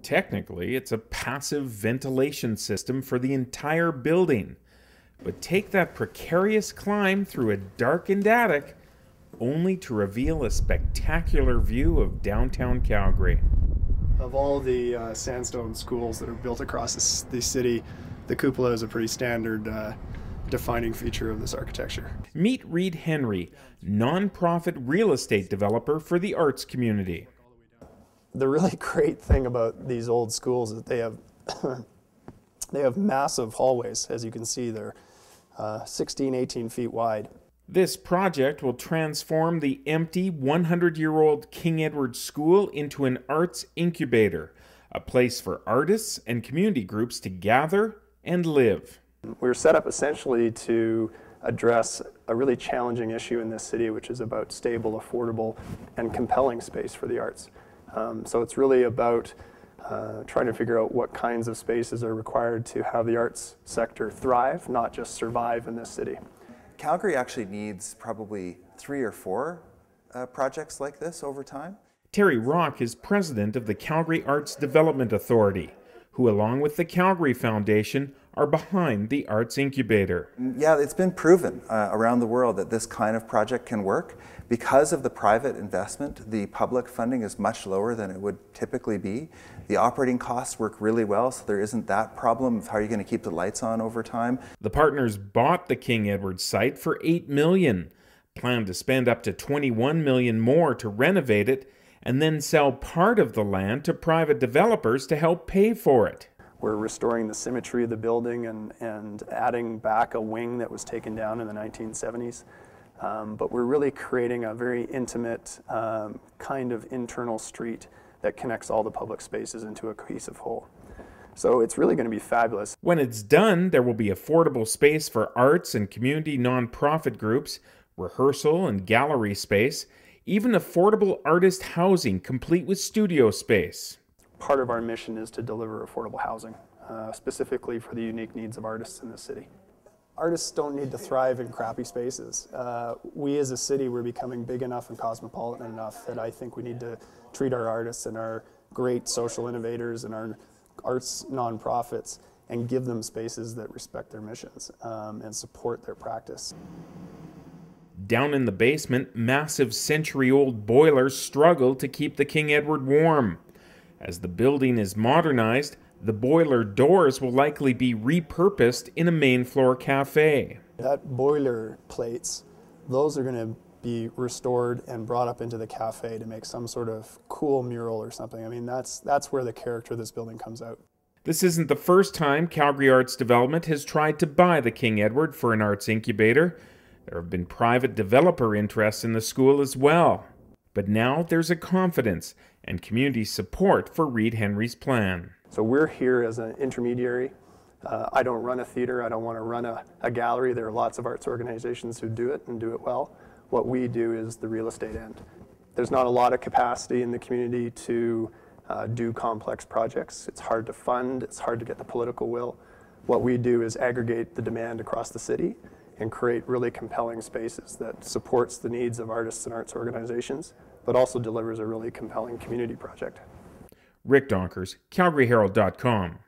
Technically, it's a passive ventilation system for the entire building. But take that precarious climb through a darkened attic, only to reveal a spectacular view of downtown Calgary. Of all the sandstone schools that are built across the city, the cupola is a pretty standard defining feature of this architecture. Meet Reed Henry, nonprofit real estate developer for the arts community. The really great thing about these old schools is that they have massive hallways. As you can see, they're 16, 18 feet wide. This project will transform the empty 100-year-old King Edward School into an arts incubator, a place for artists and community groups to gather and live. We're set up essentially to address a really challenging issue in this city, which is about stable, affordable, and compelling space for the arts. So it's really about trying to figure out what kinds of spaces are required to have the arts sector thrive, not just survive in this city. Calgary actually needs probably 3 or 4 projects like this over time. Terry Rock is president of the Calgary Arts Development Authority, who along with the Calgary Foundation are behind the Arts Incubator. Yeah, it's been proven around the world that this kind of project can work. Because of the private investment, the public funding is much lower than it would typically be. The operating costs work really well, so there isn't that problem of how you're going to keep the lights on over time. The partners bought the King Edward site for $8 million, plan to spend up to $21 million more to renovate it, and then sell part of the land to private developers to help pay for it. We're restoring the symmetry of the building and adding back a wing that was taken down in the 1970s. But we're really creating a very intimate kind of internal street that connects all the public spaces into a cohesive whole. So it's really going to be fabulous. When it's done, there will be affordable space for arts and community nonprofit groups, rehearsal and gallery space, even affordable artist housing complete with studio space. Part of our mission is to deliver affordable housing, specifically for the unique needs of artists in the city. Artists don't need to thrive in crappy spaces. We as a city, we're becoming big enough and cosmopolitan enough that I think we need to treat our artists and our great social innovators and our arts nonprofits and give them spaces that respect their missions and support their practice. Down in the basement, massive century-old boilers struggle to keep the King Edward warm. As the building is modernized, the boiler doors will likely be repurposed in a main floor cafe. That boiler plates, those are going to be restored and brought up into the cafe to make some sort of cool mural or something. I mean, that's where the character of this building comes out. This isn't the first time Calgary Arts Development has tried to buy the King Edward for an arts incubator. There have been private developer interests in the school as well. But now there's a confidence and community support for Reed Henry's plan. So we're here as an intermediary. I don't run a theater. I don't want to run a gallery. There are lots of arts organizations who do it and do it well. What we do is the real estate end. There's not a lot of capacity in the community to do complex projects. It's hard to fund. It's hard to get the political will. What we do is aggregate the demand across the city and create really compelling spaces that supports the needs of artists and arts organizations, but also delivers a really compelling community project. Rick Donkers, CalgaryHerald.com.